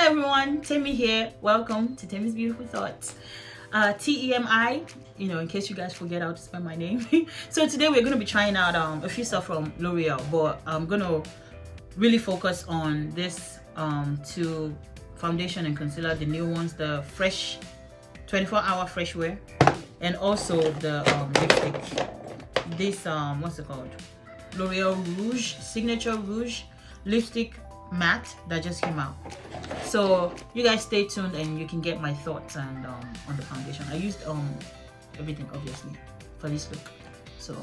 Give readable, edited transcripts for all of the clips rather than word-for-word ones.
everyone, Temi here. Welcome to Temi's Beautiful Thoughts. Temi, in case you guys forget how to spell my name. So today we're going to be trying out a few stuff from L'Oreal, but I'm going to really focus on this two foundation and concealer, the new ones, the fresh 24-hour fresh wear, and also the lipstick. This what's it called? L'Oreal Rouge Signature Rouge lipstick matte that just came out. So you guys stay tuned and you can get my thoughts and on the foundation. I used everything obviously for this look. So,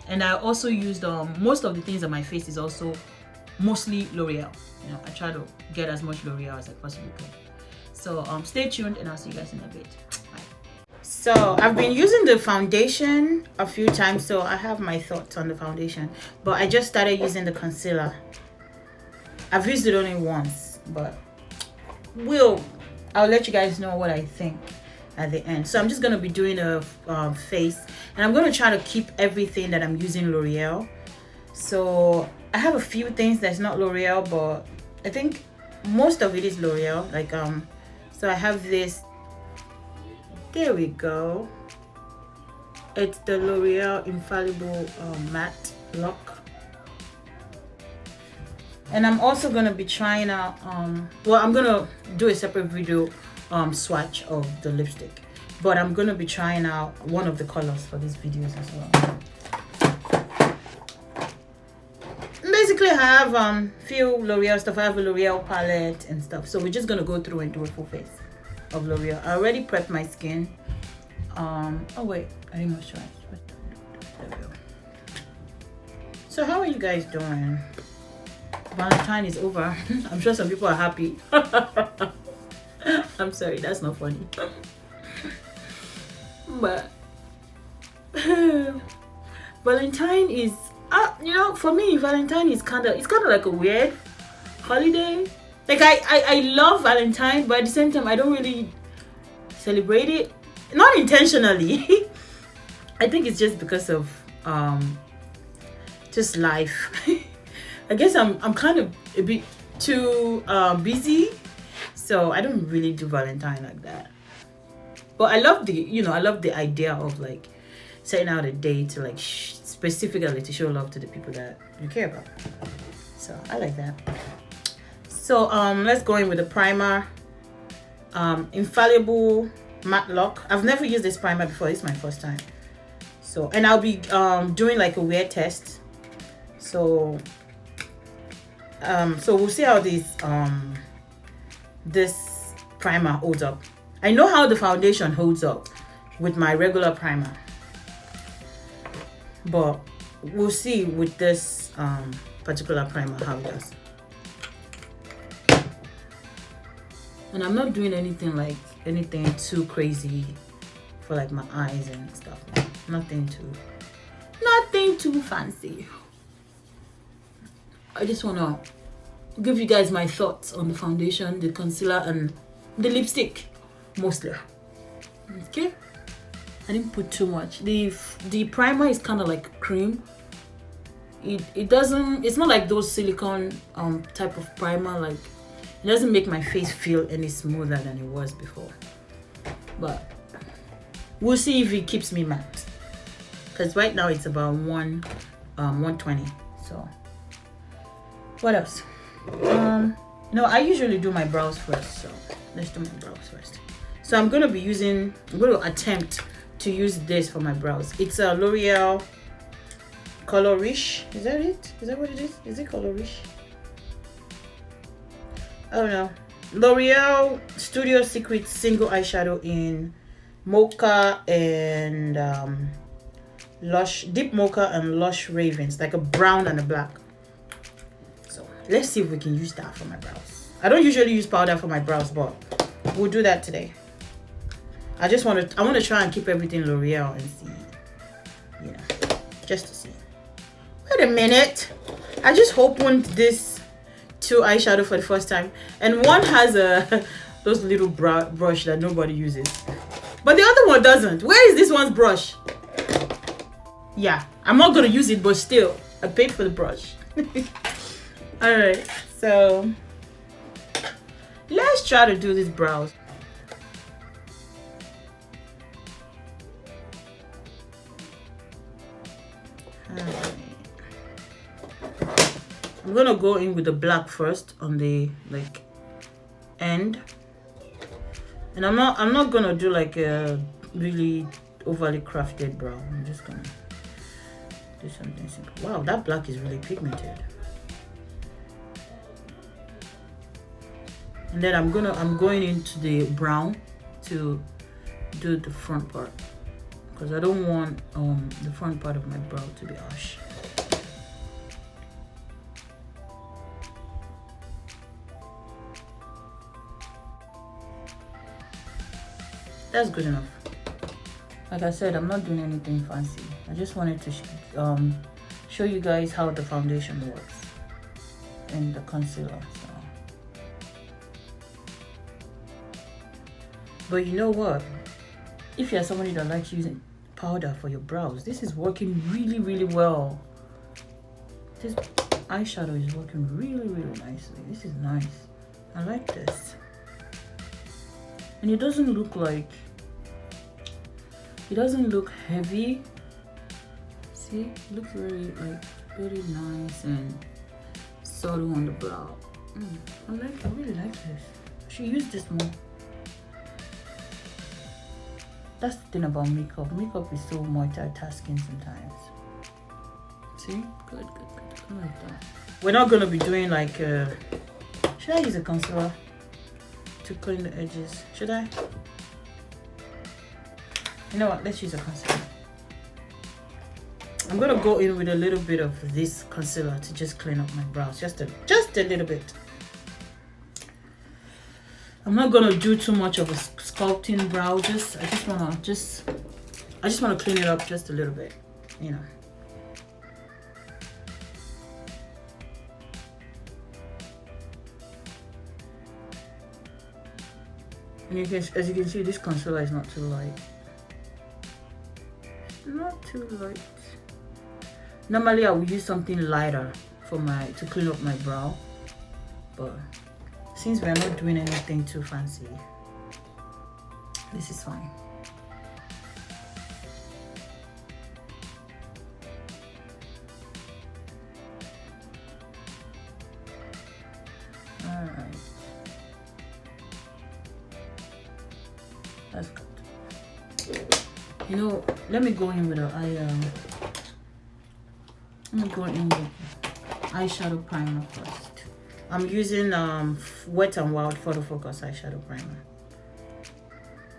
and I also used most of the things on my face is also mostly L'Oreal. I try to get as much L'Oreal as I possibly can. So stay tuned and I'll see you guys in a bit. Bye. So I've been using the foundation a few times, so I have my thoughts on the foundation, but I just started using the concealer. I've used it only once, but I'll let you guys know what I think at the end. So I'm just gonna be doing a face, and I'm gonna try to keep everything that I'm using L'Oreal. So I have a few things that's not L'Oreal, but I think most of it is L'Oreal. Like so I have this. There we go. It's the L'Oreal Infallible Matte Look. And I'm also gonna be trying out I'm gonna do a separate video swatch of the lipstick, but I'm gonna be trying out one of the colors for these videos as well. Basically I have few L'Oreal stuff. I have a L'Oreal palette and stuff, so we're just gonna go through and do a full face of L'Oreal. I already prepped my skin. Oh wait, I didn't moisturize. There we go. So how are you guys doing? Valentine is over. I'm sure some people are happy. I'm sorry, that's not funny. But Valentine is for me, Valentine is kind of like a weird holiday. Like I love Valentine, but at the same time I don't really celebrate it, not intentionally. I think it's just because of just life. I guess I'm kind of a bit too busy, so I don't really do Valentine like that. But I love the idea of like setting out a day to like specifically to show love to the people that you care about. So I like that. So let's go in with the primer. Infallible Matte Look. I've never used this primer before. This is my first time. So, and I'll be doing like a wear test. So we'll see how this primer holds up. I know how the foundation holds up with my regular primer, but we'll see with this particular primer how it does. And I'm not doing anything too crazy for like my eyes and stuff. Nothing too fancy. I just want to give you guys my thoughts on the foundation, the concealer, and the lipstick mostly. Okay, I didn't put too much. The primer is kind of like cream. It's not like those silicone type of primer. Like it doesn't make my face feel any smoother than it was before, but we'll see if it keeps me matte, because right now it's about 120. So what else? No, I usually do my brows first, so let's do my brows first. So I'm going to attempt to use this for my brows. It's a L'Oreal Color Riche. Is that it? Is that what it is? Is it Color Riche? Oh no. L'Oreal Studio Secret Single Eyeshadow in Mocha and Lush, Deep Mocha and Lush Ravens, like a brown and a black. So let's see if we can use that for my brows. I don't usually use powder for my brows, but we'll do that today. I want to try and keep everything L'Oreal and see, just to see. Wait a minute. I just opened this two eyeshadow for the first time, and one has those little brush that nobody uses, but the other one doesn't. Where is this one's brush? Yeah, I'm not gonna use it, but still, I paid for the brush. All right, so let's always try to do these brows. I'm gonna go in with the black first on the like end, and I'm not gonna do like a really overly crafted brow. I'm just gonna do something simple. Wow, that black is really pigmented. And then I'm going into the brown to do the front part, because I don't want the front part of my brow to be harsh. That's good enough. Like I said, I'm not doing anything fancy. I just wanted to show you guys how the foundation works and the concealer. So. But you know what? If you're somebody that likes using powder for your brows, this is working really, really well. This eyeshadow is working really, really nicely. This is nice. I like this. And it doesn't look like, it doesn't look heavy. See, it looks very nice and subtle on the brow. I really like this. I should use this more. That's the thing about makeup. Makeup is so multitasking sometimes. See, good. I like that. We're not gonna be doing like. Should I use a concealer to clean the edges? Should I? You know what? Let's use a concealer. I'm gonna go in with a little bit of this concealer to just clean up my brows, just a little bit. I'm not gonna do too much of a sculpting brow. I just wanna clean it up just a little bit, you know. And as you can see, this concealer is not too light. Not too light. Normally I would use something lighter to clean up my brow, but since we're not doing anything too fancy, this is fine. All right, that's good. You know, let me go in with eyeshadow primer first. I'm using Wet n Wild Photo Focus eyeshadow primer.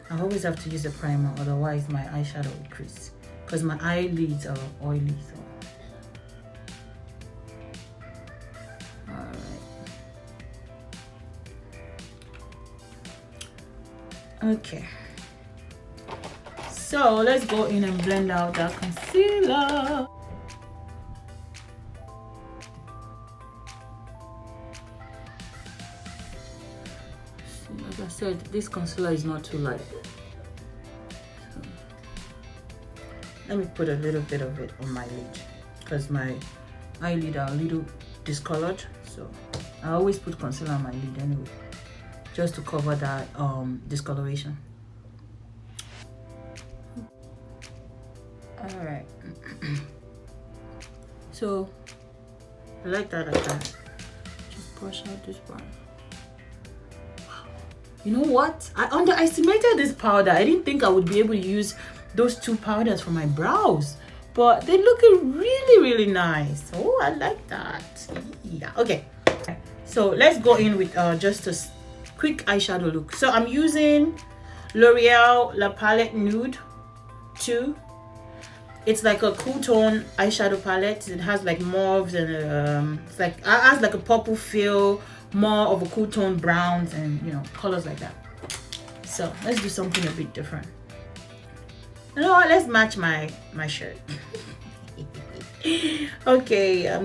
I always have to use a primer, otherwise my eyeshadow will crease, because my eyelids are oily. So. Alright. Okay. So let's go in and blend out that concealer. Like I said, this concealer is not too light. So, let me put a little bit of it on my lid, because my eyelid are a little discolored. So I always put concealer on my lid anyway, just to cover that discoloration. All right. So I like that. Just brush out this part. Wow. You know what? I underestimated this powder. I didn't think I would be able to use those two powders for my brows, but they're looking really, really nice. Oh, I like that. Yeah. Okay. So let's go in with just a quick eyeshadow look. So I'm using L'Oreal La Palette Nude 2. It's like a cool tone eyeshadow palette. It has like mauves and it has like a purple feel, more of a cool tone browns and, you know, colors like that. So let's do something a bit different. You know what? Let's match my shirt. Okay, I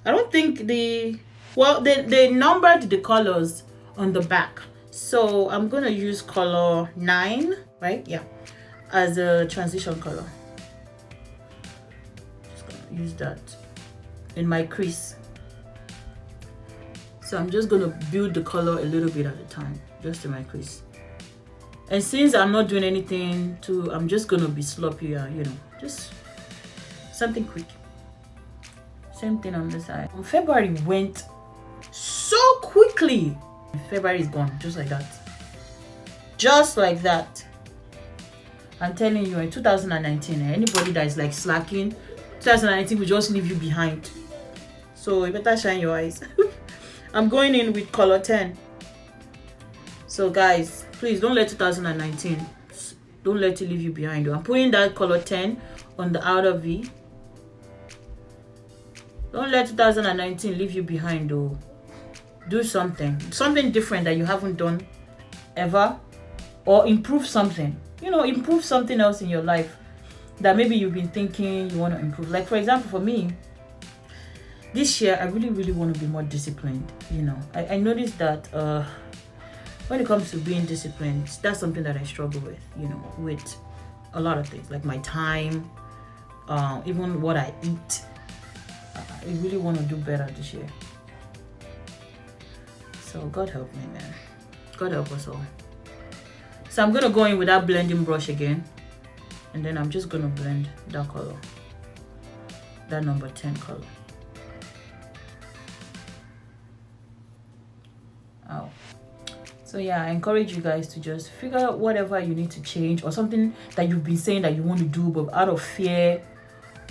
don't think they numbered the colors on the back, so I'm gonna use color 9, right? Yeah, as a transition color. Use that in my crease. So I'm just gonna build the color a little bit at a time, just in my crease. And since I'm not doing anything too, I'm just gonna be sloppy, you know, just something quick. Same thing on the side. February went so quickly. February is gone, just like that. Just like that. I'm telling you, in 2019, anybody that is like slacking, 2019 will just leave you behind. So you better shine your eyes. I'm going in with color 10. So guys, please don't let 2019, don't let it leave you behind. I'm putting that color 10 on the outer V. Don't let 2019 leave you behind though. Do something different that you haven't done ever, or improve something. You know, improve something else in your life that maybe you've been thinking you want to improve. Like for example, for me, this year I really want to be more disciplined. You know, I noticed that when it comes to being disciplined, that's something that I struggle with, you know, with a lot of things, like my time, even what I eat. I really want to do better this year. So God help me, man. God help us all. So I'm gonna go in with that blending brush again, and then I'm just gonna blend that color, that number 10 color. Ow. So yeah, I encourage you guys to just figure out whatever you need to change, or something that you've been saying that you want to do, but out of fear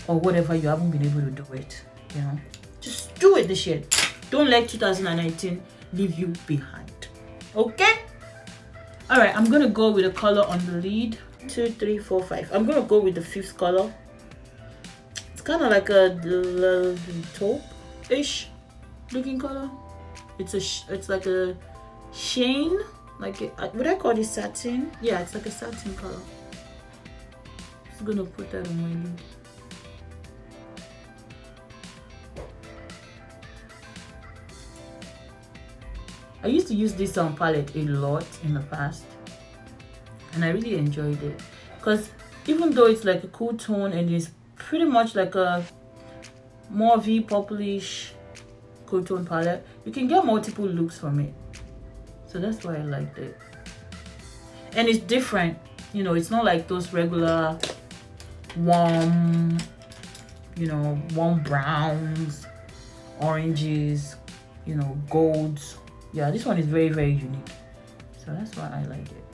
or whatever, you haven't been able to do it. You know, just do it this year. Don't let 2019 leave you behind. Okay? All right, I'm gonna go with a color on the lid. 2, 3, 4, 5. I'm gonna go with the 5th color. It's kind of like a taupe-ish looking color. It's like a sheen, like would I call this satin? Yeah, it's like a satin color. Just gonna put that on my lid. I used to use this palette a lot in the past, and I really enjoyed it because even though it's like a cool tone and it's pretty much like a mauvey purplish cool tone palette, you can get multiple looks from it. So that's why I liked it. And it's different, you know, it's not like those regular warm, you know, warm browns, oranges, you know, golds. Yeah, this one is very unique, so that's why I like it.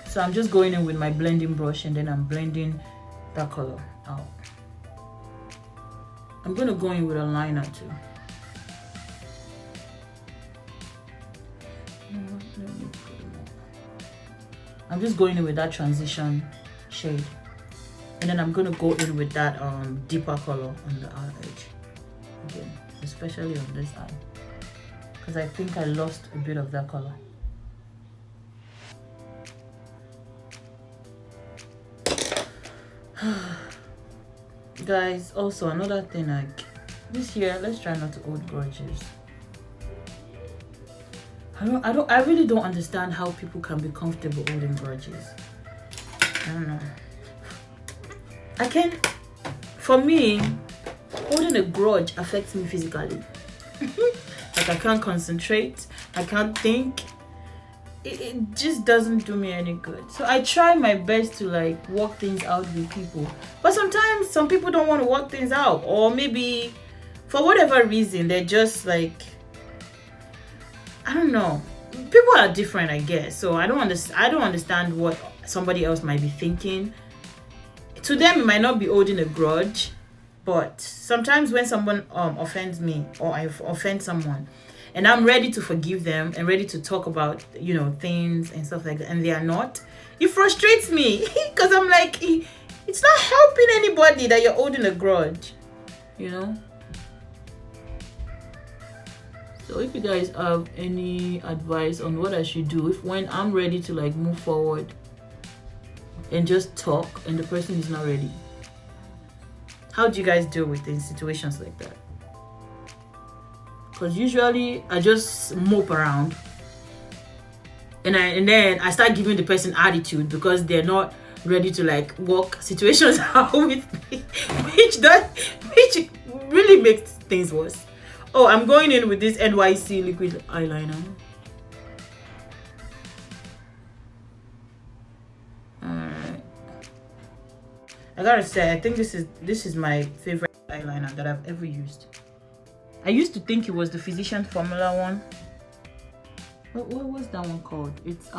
So I'm just going in with my blending brush, and then I'm blending that color out. I'm gonna go in with a liner too. I'm just going in with that transition shade, and then I'm gonna go in with that deeper color on the outer edge again, especially on this eye, because I think I lost a bit of that color. Guys, also another thing, like this year, let's try not to hold grudges. I really don't understand how people can be comfortable holding grudges. I don't know. I can't. For me, holding a grudge affects me physically. Like I can't concentrate, I can't think. It just doesn't do me any good. So I try my best to like work things out with people, but sometimes some people don't want to work things out, or maybe for whatever reason they're just like, I don't know. People are different, I guess. So I don't understand what somebody else might be thinking. To them it might not be holding a grudge, but sometimes when someone offends me, or I offend someone, and I'm ready to forgive them and ready to talk about, you know, things and stuff like that, and they are not, it frustrates me because I'm like, it's not helping anybody that you're holding a grudge, you know. So if you guys have any advice on what I should do if when I'm ready to like move forward and just talk and the person is not ready, how do you guys deal with in situations like that? Because usually I just mope around and then I start giving the person attitude because they're not ready to like work situations out with me, which really makes things worse. Oh, I'm going in with this NYC liquid eyeliner. Alright. I gotta say, I think this is my favorite eyeliner that I've ever used. I used to think it was the Physician Formula one. What was that one called? It's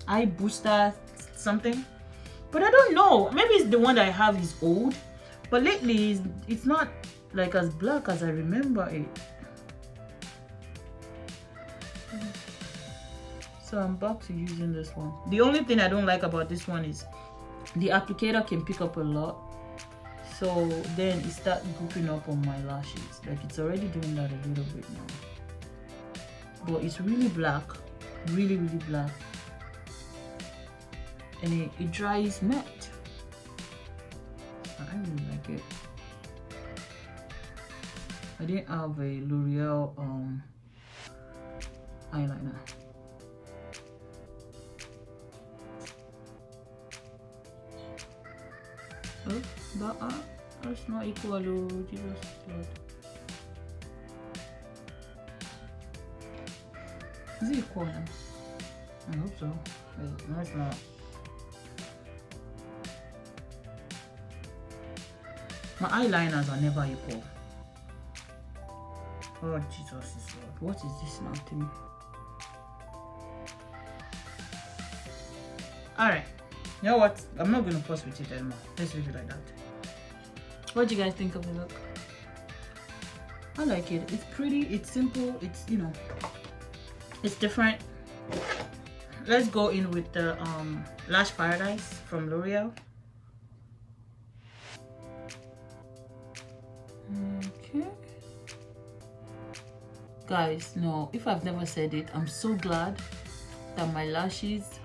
Eye Booster something. But I don't know. Maybe it's the one that I have is old. But lately, it's not like as black as I remember it. So I'm back to using this one. The only thing I don't like about this one is the applicator can pick up a lot. So then it starts gooping up on my lashes. Like it's already doing that a little bit now. But it's really black. Really, really black. And it dries matte. I really like it. I didn't have a L'Oreal eyeliner. Oh, that's not equal, oh, Jesus Lord. Is it equal now? I hope so. Wait, no, it's not. My eyeliners are never equal. Oh Jesus is Lord. What is this now, Temi? Alright. You know what? I'm not gonna fuss with it anymore. Let's leave it like that. What do you guys think of the look? I like it. It's pretty, it's simple, it's, you know, it's different. Let's go in with the Lash Paradise from L'Oreal. Okay. Guys, no, if I've never said it, I'm so glad that my lashes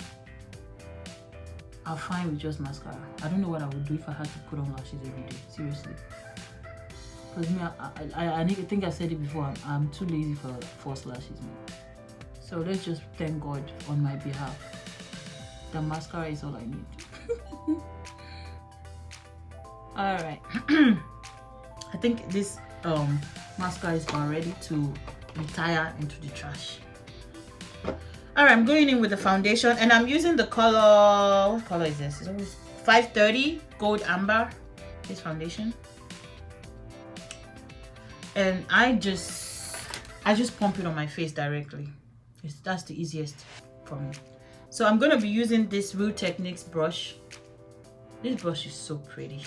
are fine with just mascara. I don't know what I would do if I had to put on lashes every day, seriously. Because me, I think I said it before, I'm too lazy for false lashes, man. So let's just thank God on my behalf. The mascara is all I need. Alright. I think this mascara is about ready to retire into the trash. Alright, I'm going in with the foundation and I'm using the color, what color is this? It's always 530 Gold Amber, this foundation. And I just pump it on my face directly. That's the easiest for me. So I'm going to be using this Real Techniques brush. This brush is so pretty.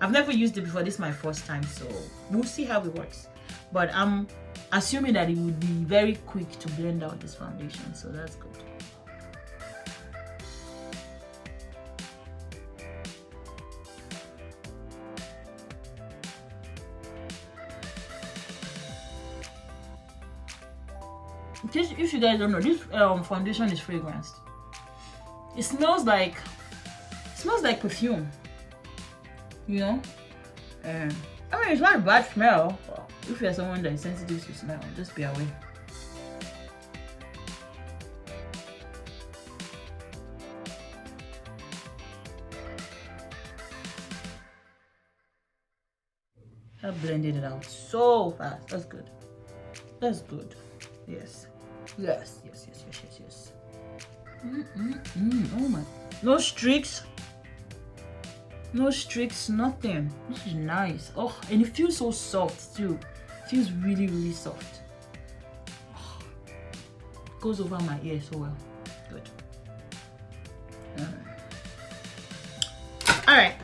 I've never used it before. This is my first time, so we'll see how it works. But I'm assuming that it would be very quick to blend out this foundation, so that's good. If you guys don't know, this foundation is fragranced. It smells like perfume, you know. I mean, it's not a bad smell. If you're someone that is sensitive to smell, just be aware. I blended it out so fast. That's good. That's good. Yes. Yes. Yes. Yes. Yes. Yes. Yes. Oh my. No streaks. No streaks. Nothing. This is nice. Oh, and it feels so soft too. It feels really, really soft. Oh, it goes over my ear so well. Good. All right.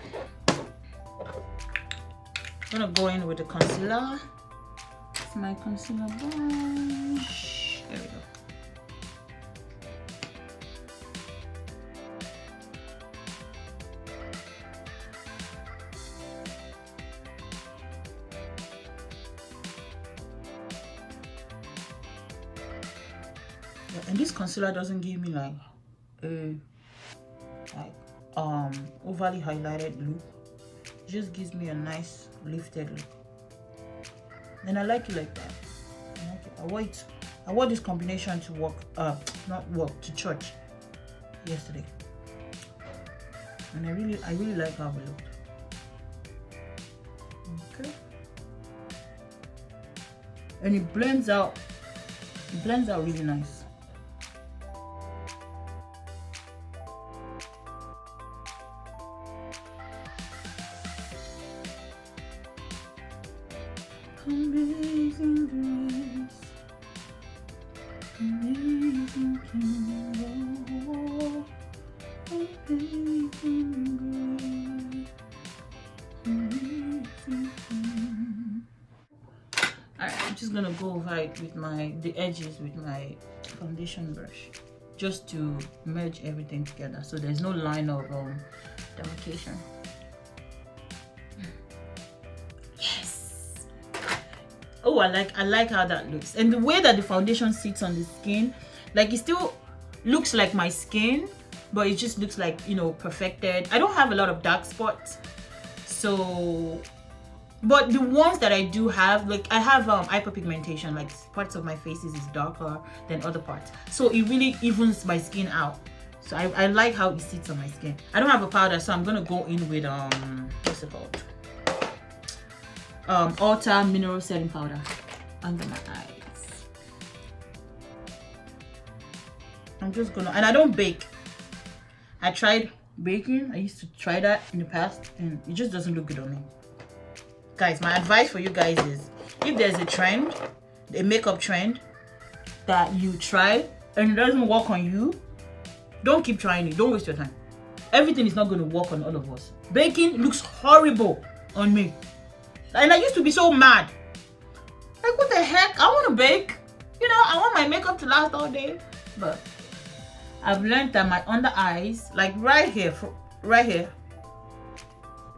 I'm gonna go in with the concealer. It's my concealer brush. There we go. Yeah, and this concealer doesn't give me like a overly highlighted look. It just gives me a nice lifted look, and I like it like that. I like it. I wore this combination to work, to church yesterday, and I really like how it looked. Okay, and it blends out. It blends out really nice. Amazing grace, amazing King, amazing grace, amazing King. Alright, I'm just gonna go over it with the edges with my foundation brush, just to merge everything together, so there's no line of demarcation. Oh, I like how that looks, and the way that the foundation sits on the skin, like it still looks like my skin, but it just looks like, you know, perfected. I don't have a lot of dark spots, so, but the ones that I do have, like I have hyperpigmentation, like parts of my faces is darker than other parts, so it really evens my skin out. So I like how it sits on my skin. I don't have a powder, so I'm gonna go in with what's it called? Ulta mineral setting powder under my eyes. I'm just gonna, and I don't bake. I tried baking. I used to try that in the past, and it just doesn't look good on me. Guys, my advice for you guys is, if there's a trend, a makeup trend that you try and it doesn't work on you, don't keep trying it. Don't waste your time. Everything is not going to work on all of us. Baking looks horrible on me. And I used to be so mad. Like, what the heck? I want to bake. You know, I want my makeup to last all day. But I've learned that my under eyes, like right here,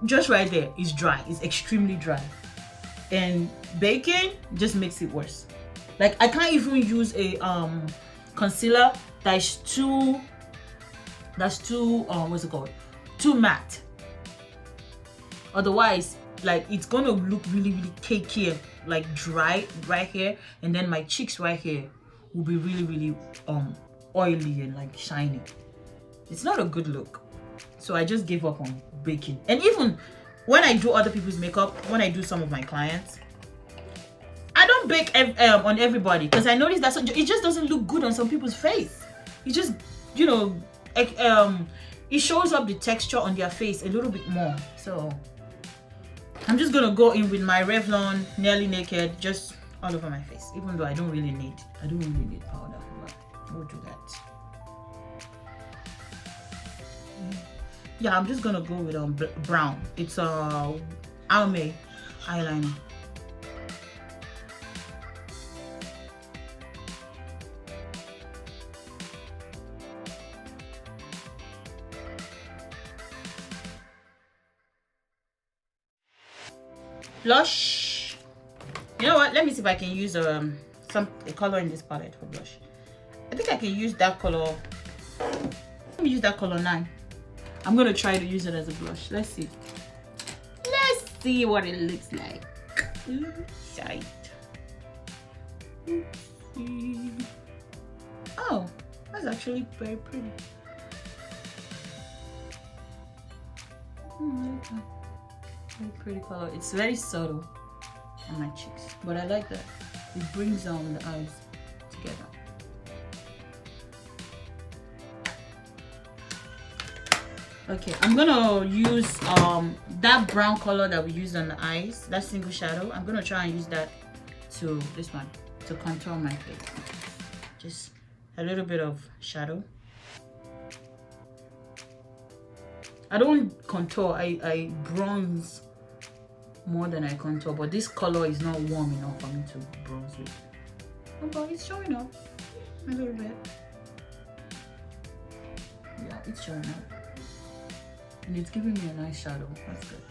just right there, is dry. It's extremely dry. And baking just makes it worse. Like, I can't even use a concealer that's too what's it called? Too matte. Otherwise, like, it's gonna look really, really cakey and like dry right here, and then my cheeks right here will be really, really oily and like shiny. It's not a good look. So I just gave up on baking. And even when I do other people's makeup, when I do some of my clients, I don't bake on everybody, because I noticed that it just doesn't look good on some people's face. It just, you know, it shows up the texture on their face a little bit more. So I'm just gonna go in with my Revlon Nearly Naked just all over my face, even though I don't really need powder, but we'll do that. Yeah, I'm just gonna go with brown. It's Nyc eyeliner. Blush. You know what? Let me see if I can use a color in this palette for blush. I think I can use that color. Let me use that color 9. I'm gonna try to use it as a blush. Let's see. Let's see what it looks like. Shite. Oh, that's actually very pretty. I like that. Very pretty color. It's very subtle on my cheeks, but I like that. It brings down the eyes together. Okay, I'm gonna use that brown color that we used on the eyes, that single shadow. I'm gonna try and use that to this one to contour my face. Just a little bit of shadow. I don't contour, I bronze more than I contour, but this color is not warm enough for me to bronze with. Oh, but it's showing up a little bit. Yeah, it's showing up. And it's giving me a nice shadow. That's good.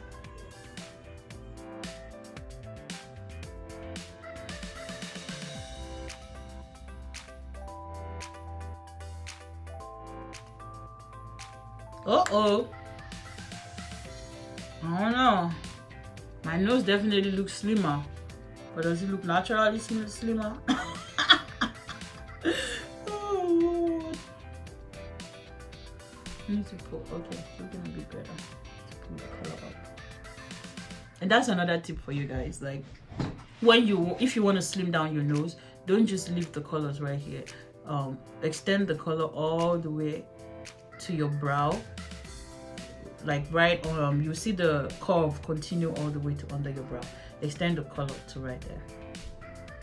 Uh-oh. I don't know. My nose definitely looks slimmer. But does it look naturally slimmer? Oh, I need to pull. Okay, it's looking a bit better. To pull the color up. And that's another tip for you guys. Like, if you want to slim down your nose, don't just leave the colors right here. Extend the color all the way to your brow, like right you see the curve continue all the way to under your brow. Extend the color to right there,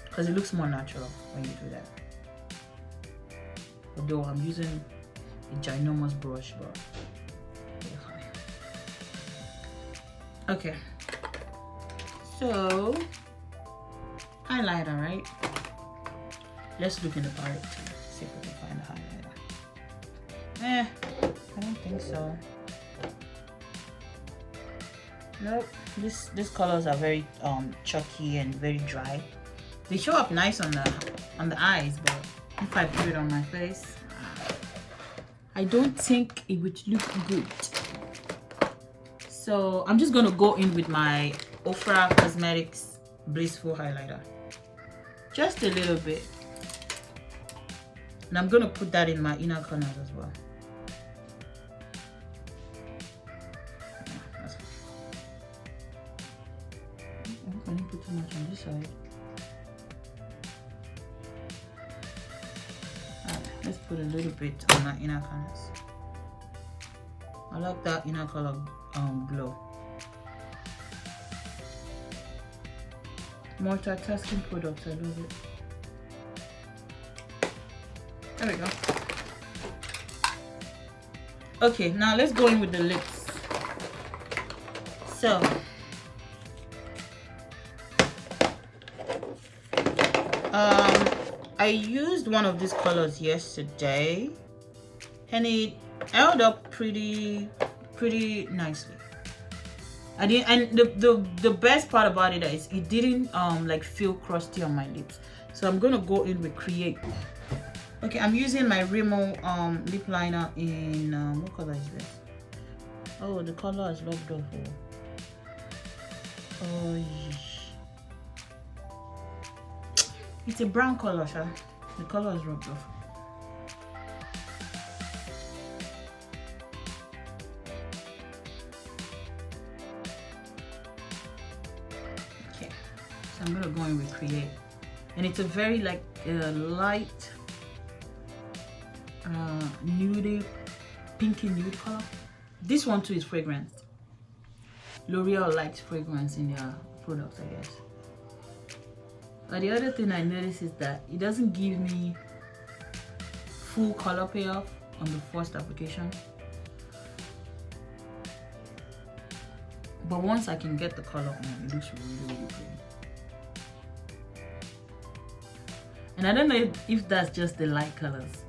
because it looks more natural when you do that. Although I'm using a ginormous brush, but okay. So highlighter, right? Let's look in the palette to see if we can find a highlighter. I don't think so. Nope. These colors are very chalky and very dry. They show up nice on the eyes, but if I put it on my face, I don't think it would look good. So I'm just gonna go in with my Ofra Cosmetics Blissful highlighter, just a little bit, and I'm gonna put that in my inner corners as well. I didn't put too much on this side. Let's put a little bit on my inner corners. I like that inner color glow. Multitasking products, I love it. There we go. Okay, now let's go in with the lips. So I used one of these colors yesterday and it held up pretty nicely. I didn't, and the best part about it is it didn't like feel crusty on my lips. So I'm gonna go in with Create. Okay, I'm using my Rimmel lip liner in what color is this? Oh, the color is locked off. Oh, it's a brown color, Sha. The color is rubbed off. Okay, so I'm gonna go in with Create, and it's a very like light nude, pinky nude color. This one too is fragrance. L'Oreal likes fragrance in their products, I guess. But the other thing I noticed is that it doesn't give me full color payoff on the first application. But once I can get the color on, it looks really pretty. And I don't know if that's just the light colors.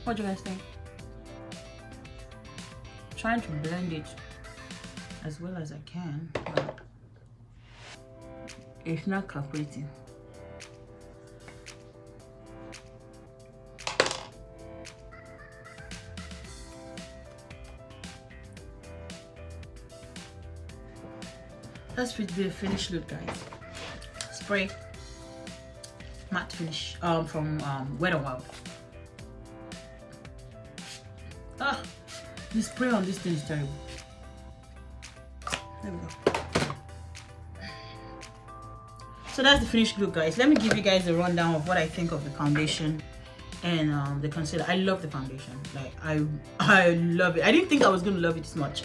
What do you guys think? Trying to blend it as well as I can, but it's not cooperating. That's the finished look, guys. Spray matte finish from Wet n Wild. Ah, the spray on this thing is terrible. There we go. So that's the finished look, guys. Let me give you guys a rundown of what I think of the foundation and the concealer. I love the foundation. Like I love it. I didn't think I was gonna love it this much.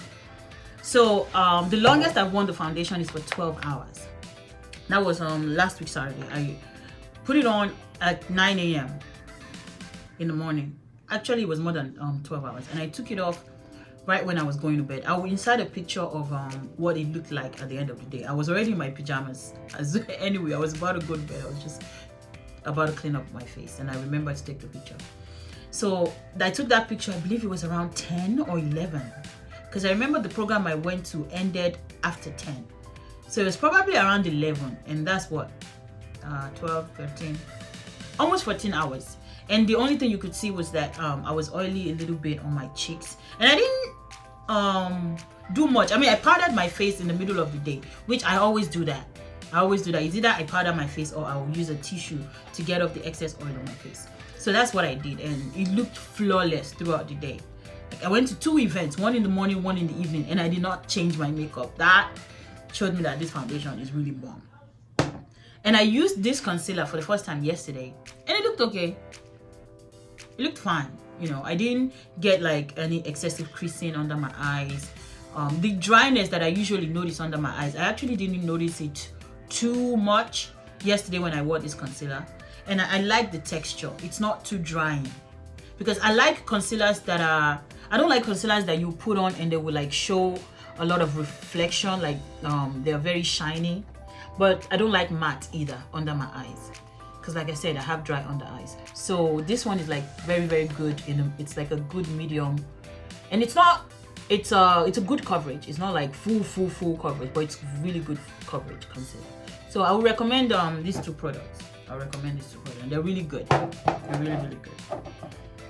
So the longest I've worn the foundation is for 12 hours. That was last week Saturday. I put it on at 9 a.m. in the morning. Actually, it was more than 12 hours, and I took it off right when I was going to bed. I will insert a picture of what it looked like at the end of the day. I was already in my pajamas. Anyway, I was about to go to bed. I was just about to clean up my face, and I remembered to take the picture. So I took that picture. I believe it was around 10 or 11, because I remember the program I went to ended after 10. So it was probably around 11, and that's what 12, 13, almost 14 hours. And the only thing you could see was that I was oily a little bit on my cheeks, and I didn't do much. I mean, I powdered my face in the middle of the day, which I always do that. It's either I powder my face or I'll use a tissue to get off the excess oil on my face. So that's what I did, and it looked flawless throughout the day. Like, I went to 2 events, one in the morning, one in the evening, and I did not change my makeup. That showed me that this foundation is really bomb. And I used this concealer for the first time yesterday, and it looked okay. It looked fine. You know, I didn't get like any excessive creasing under my eyes. The dryness that I usually notice under my eyes, I actually didn't notice it too much yesterday when I wore this concealer. And I like the texture. It's not too drying, because I like concealers that are, I don't like concealers that you put on and they will like show a lot of reflection, like they're very shiny. But I don't like matte either under my eyes, because like I said, I have dry under eyes. So this one is like very, very good. It's like a good medium, and it's a good coverage. It's not like full coverage, but it's really good coverage concealer. So I would recommend these two products. They're really good. They're really, really good.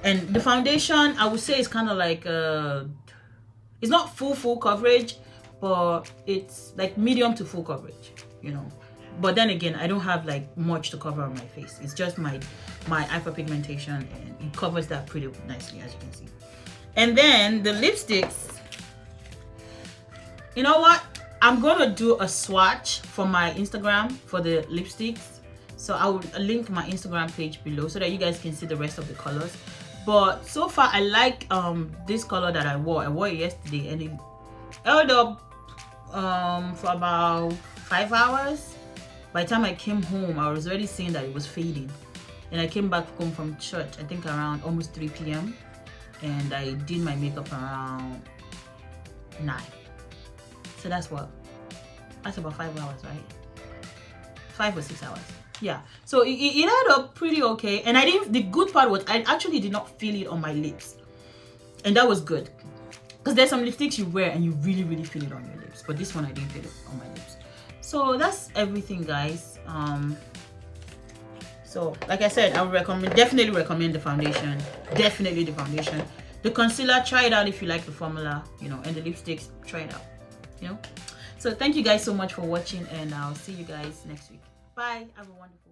And the foundation, I would say, is kind of like it's not full coverage, but it's like medium to full coverage, you know. But then again, I don't have like much to cover on my face. It's just my hyperpigmentation, and it covers that pretty nicely, as you can see. And then the lipsticks, you know what? I'm gonna do a swatch for my Instagram for the lipsticks. So I will link my Instagram page below so that you guys can see the rest of the colors. But so far, I like this color that I wore. I wore it yesterday, and it held up for about 5 hours. By the time I came home, I was already seeing that it was fading. And I came back home from church, I think around almost 3 p.m. And I did my makeup around 9. So that's about 5 hours, right? 5 or 6 hours. Yeah. So it held up pretty okay. And the good part was I actually did not feel it on my lips. And that was good. Because there's some lipsticks you wear and you really, really feel it on your lips. But this one, I didn't feel it on my lips. So that's everything, guys. So like I said, I would definitely recommend the foundation. Definitely the foundation. The concealer, try it out if you like the formula, you know, and the lipsticks, try it out, you know. So thank you guys so much for watching, and I'll see you guys next week. Bye. Have a wonderful